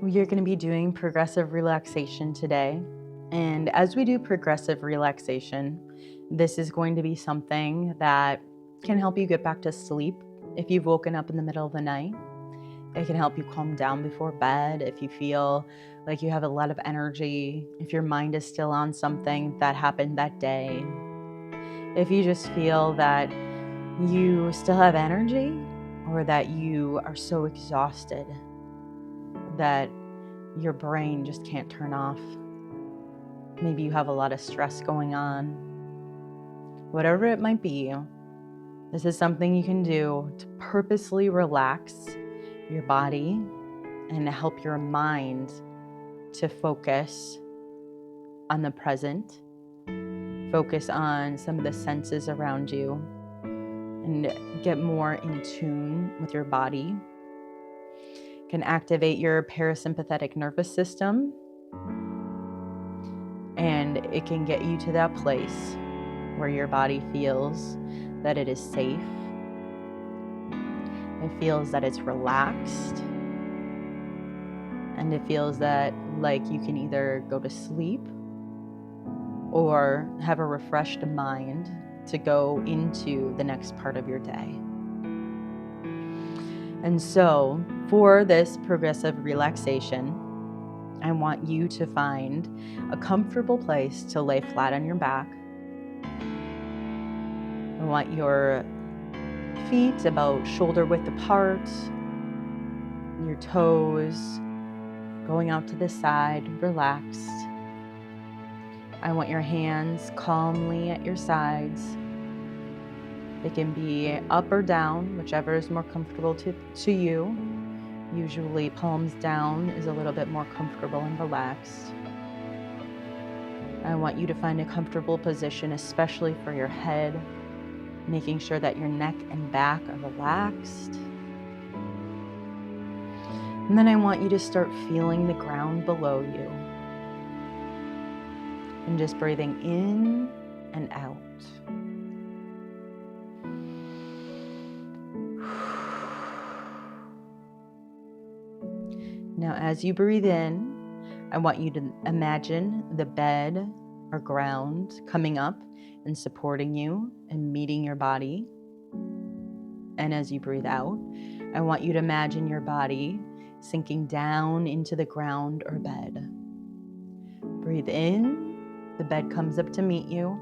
We are going to be doing progressive relaxation today. And as we do progressive relaxation, this is going to be something that can help you get back to sleep if you've woken up in the middle of the night. It can help you calm down before bed if you feel like you have a lot of energy, if your mind is still on something that happened that day, if you just feel that you still have energy or that you are so exhausted that your brain just can't turn off. Maybe you have a lot of stress going on. Whatever it might be, this is something you can do to purposely relax your body and to help your mind to focus on the present, focus on some of the senses around you, and get more in tune with your body. It can activate your parasympathetic nervous system, and it can get you to that place where your body feels that it is safe. It feels that it's relaxed. And it feels that like you can either go to sleep or have a refreshed mind to go into the next part of your day. And so for this progressive relaxation, I want you to find a comfortable place to lay flat on your back. I want your feet about shoulder width apart, your toes going out to the side, relaxed. I want your hands calmly at your sides. They can be up or down, whichever is more comfortable to you. Usually palms down is a little bit more comfortable and relaxed. I want you to find a comfortable position, especially for your head, making sure that your neck and back are relaxed. And then I want you to start feeling the ground below you. And just breathing in and out. Now, as you breathe in, I want you to imagine the bed or ground coming up and supporting you and meeting your body. And as you breathe out, I want you to imagine your body sinking down into the ground or bed. Breathe in, the bed comes up to meet you.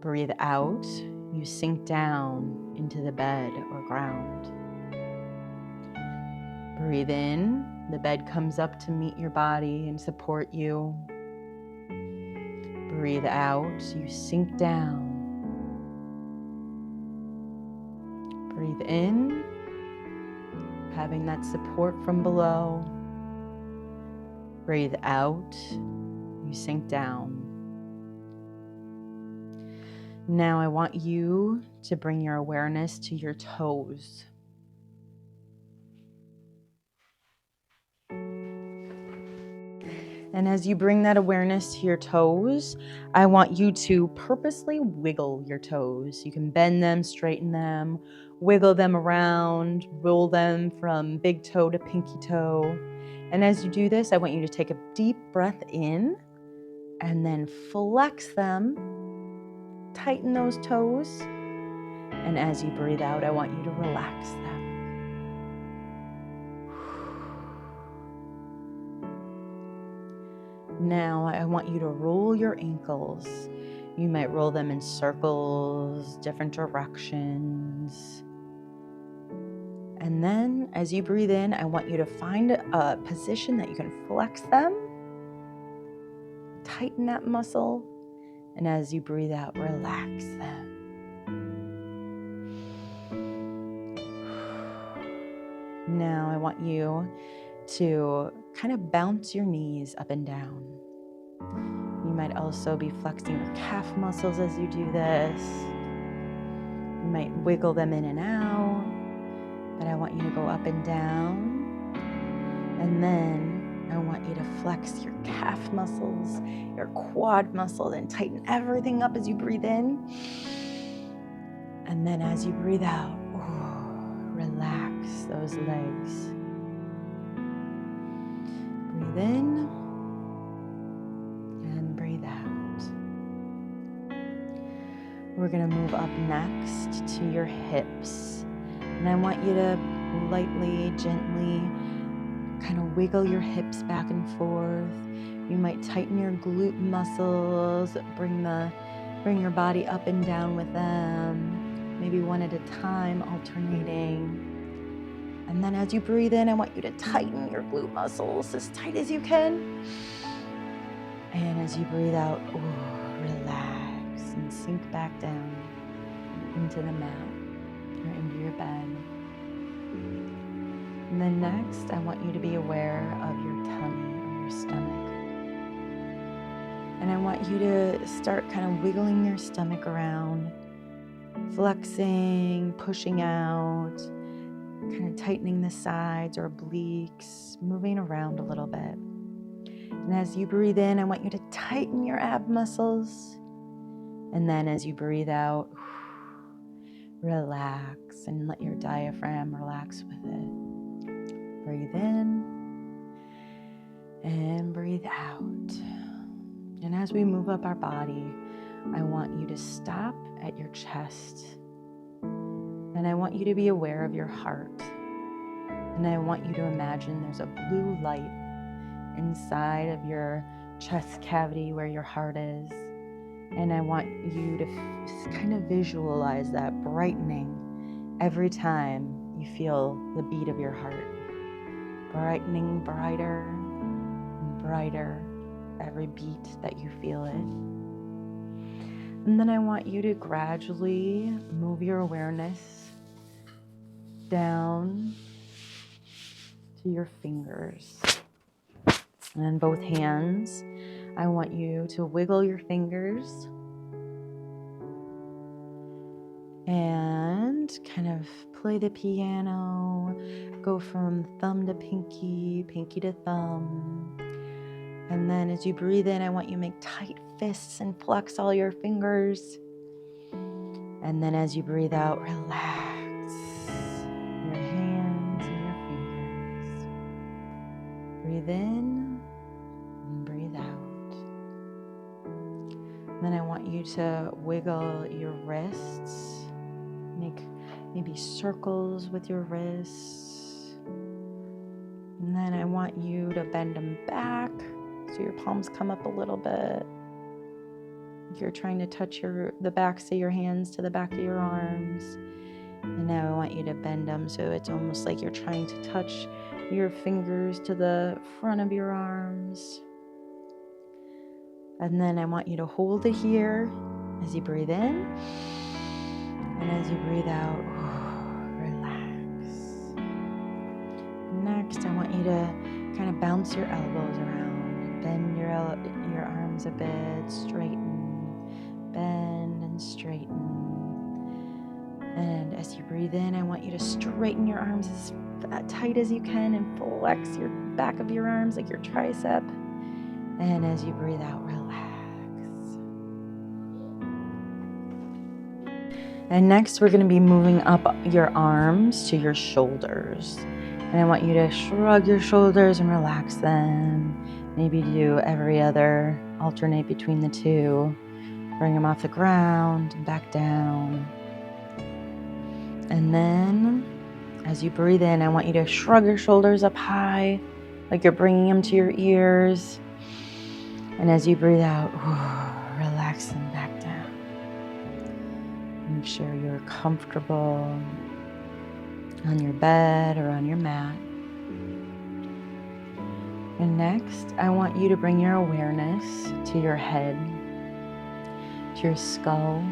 Breathe out, you sink down into the bed or ground. Breathe in, the bed comes up to meet your body and support you. Breathe out, you sink down. Breathe in, having that support from below. Breathe out, you sink down. Now I want you to bring your awareness to your toes. And as you bring that awareness to your toes, I want you to purposely wiggle your toes. You can bend them, straighten them, wiggle them around, roll them from big toe to pinky toe. And as you do this, I want you to take a deep breath in and then flex them, tighten those toes. And as you breathe out, I want you to relax them. Now I want you to roll your ankles. You might roll them in circles, different directions. And then as you breathe in, I want you to find a position that you can flex them. Tighten that muscle. And as you breathe out, relax them. Now I want you to kind of bounce your knees up and down. You might also be flexing your calf muscles as you do this. You might wiggle them in and out, but I want you to go up and down. And then I want you to flex your calf muscles, your quad muscles, and tighten everything up as you breathe in. And then as you breathe out, relax those legs. Breathe in and breathe out. We're going to move up next to your hips. And I want you to lightly, gently kind of wiggle your hips back and forth. You might tighten your glute muscles, bring your body up and down with them, maybe one at a time, alternating. And then as you breathe in, I want you to tighten your glute muscles as tight as you can. And as you breathe out, relax and sink back down into the mat or into your bed. And then next, I want you to be aware of your tummy or your stomach. And I want you to start kind of wiggling your stomach around, flexing, pushing out, kind of tightening the sides or obliques, moving around a little bit. And as you breathe in, I want you to tighten your ab muscles. And then as you breathe out, relax and let your diaphragm relax with it. Breathe in and breathe out. And as we move up our body, I want you to stop at your chest. And I want you to be aware of your heart. And I want you to imagine there's a blue light inside of your chest cavity where your heart is. And I want you to kind of visualize that brightening every time you feel the beat of your heart. Brightening brighter and brighter every beat that you feel it. And then I want you to gradually move your awareness down to your fingers. And in both hands, I want you to wiggle your fingers and kind of play the piano, go from thumb to pinky, pinky to thumb. And then as you breathe in, I want you to make tight fists and flex all your fingers. And then as you breathe out, relax your hands and your fingers. Breathe in and breathe out. Then I want you to wiggle your wrists, make maybe circles with your wrists. And then I want you to bend them back so your palms come up a little bit. If you're trying to touch the backs of your hands to the back of your arms. And now I want you to bend them so it's almost like you're trying to touch your fingers to the front of your arms. And then I want you to hold it here as you breathe in. And as you breathe out, relax. Next, I want you to kind of bounce your elbows around. Bend your arms a bit, straighten, bend and straighten. And as you breathe in, I want you to straighten your arms as tight as you can and flex your back of your arms like your tricep. And as you breathe out, relax. And next, we're going to be moving up your arms to your shoulders. And I want you to shrug your shoulders and relax them. Maybe do every other, alternate between the two. Bring them off the ground and back down. And then, as you breathe in, I want you to shrug your shoulders up high, like you're bringing them to your ears. And as you breathe out, relax them back down. Make sure you're comfortable on your bed or on your mat. And next, I want you to bring your awareness to your head, to your skull.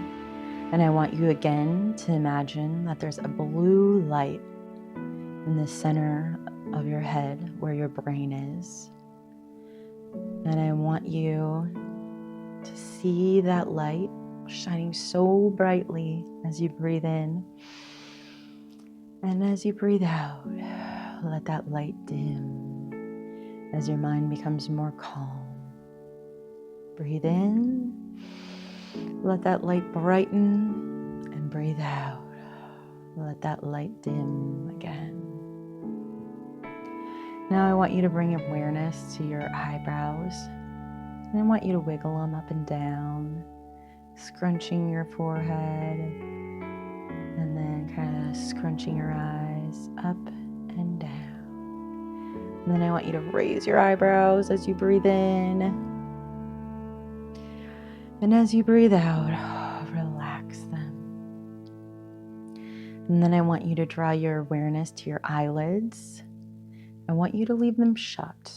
And I want you again to imagine that there's a blue light in the center of your head where your brain is. And I want you to see that light shining so brightly as you breathe in. And as you breathe out, let that light dim as your mind becomes more calm. Breathe in, let that light brighten, and breathe out. Let that light dim again. Now I want you to bring awareness to your eyebrows. And I want you to wiggle them up and down, scrunching your forehead, and then kind of scrunching your eyes up and down. And then I want you to raise your eyebrows as you breathe in. And as you breathe out, relax them. And then I want you to draw your awareness to your eyelids. I want you to leave them shut,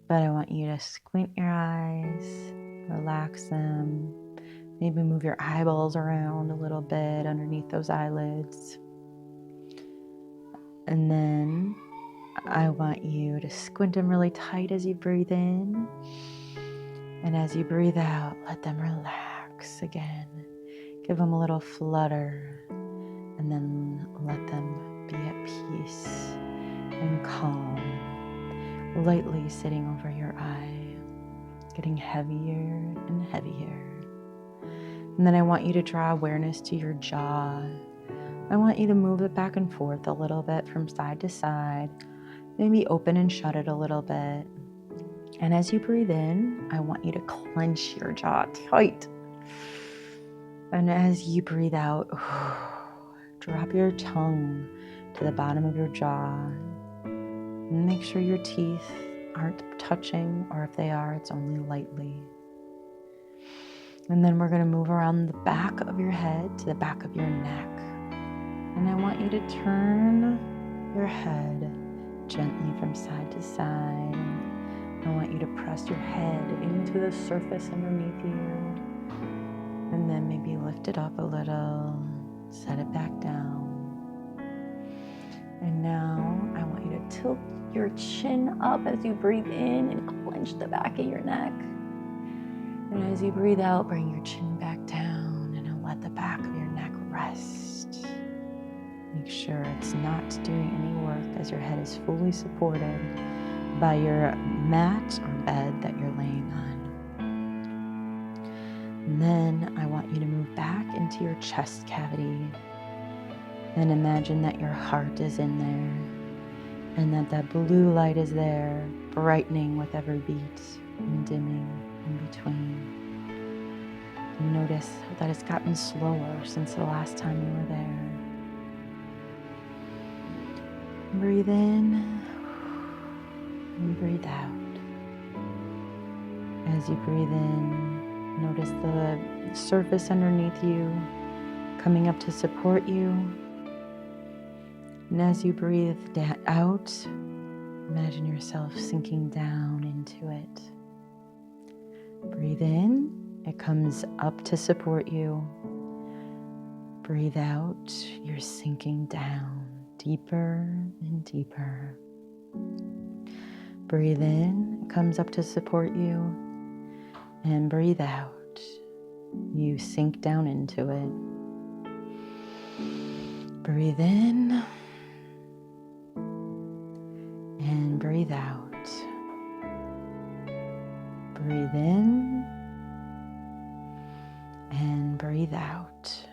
but I want you to squint your eyes, relax them, maybe move your eyeballs around a little bit underneath those eyelids. And then I want you to squint them really tight as you breathe in. And as you breathe out, let them relax again. Give them a little flutter, and then let them be at peace and calm, lightly sitting over your eye, getting heavier and heavier. And then I want you to draw awareness to your jaw. I want you to move it back and forth a little bit from side to side, maybe open and shut it a little bit. And as you breathe in, I want you to clench your jaw tight. And as you breathe out, drop your tongue to the bottom of your jaw. And make sure your teeth aren't touching, or if they are, it's only lightly. And then we're going to move around the back of your head to the back of your neck. And I want you to turn your head gently from side to side. I want you to press your head into the surface underneath you. And then maybe lift it up a little, set it back down. And now I want you to tilt your chin up as you breathe in and clench the back of your neck. And as you breathe out, bring your chin back down and let the back of your neck rest. Make sure it's not doing any work as your head is fully supported by your mat or bed that you're laying on. And then I want you to move back into your chest cavity and imagine that your heart is in there and that blue light is there, brightening with every beat and dimming in between. And notice that it's gotten slower since the last time you were there. Breathe in and breathe out. As you breathe in, notice the surface underneath you coming up to support you. And as you breathe out, imagine yourself sinking down into it. Breathe in, it comes up to support you. Breathe out, you're sinking down deeper and deeper. Breathe in, it comes up to support you. And breathe out, you sink down into it. Breathe in and breathe out. Breathe in and breathe out.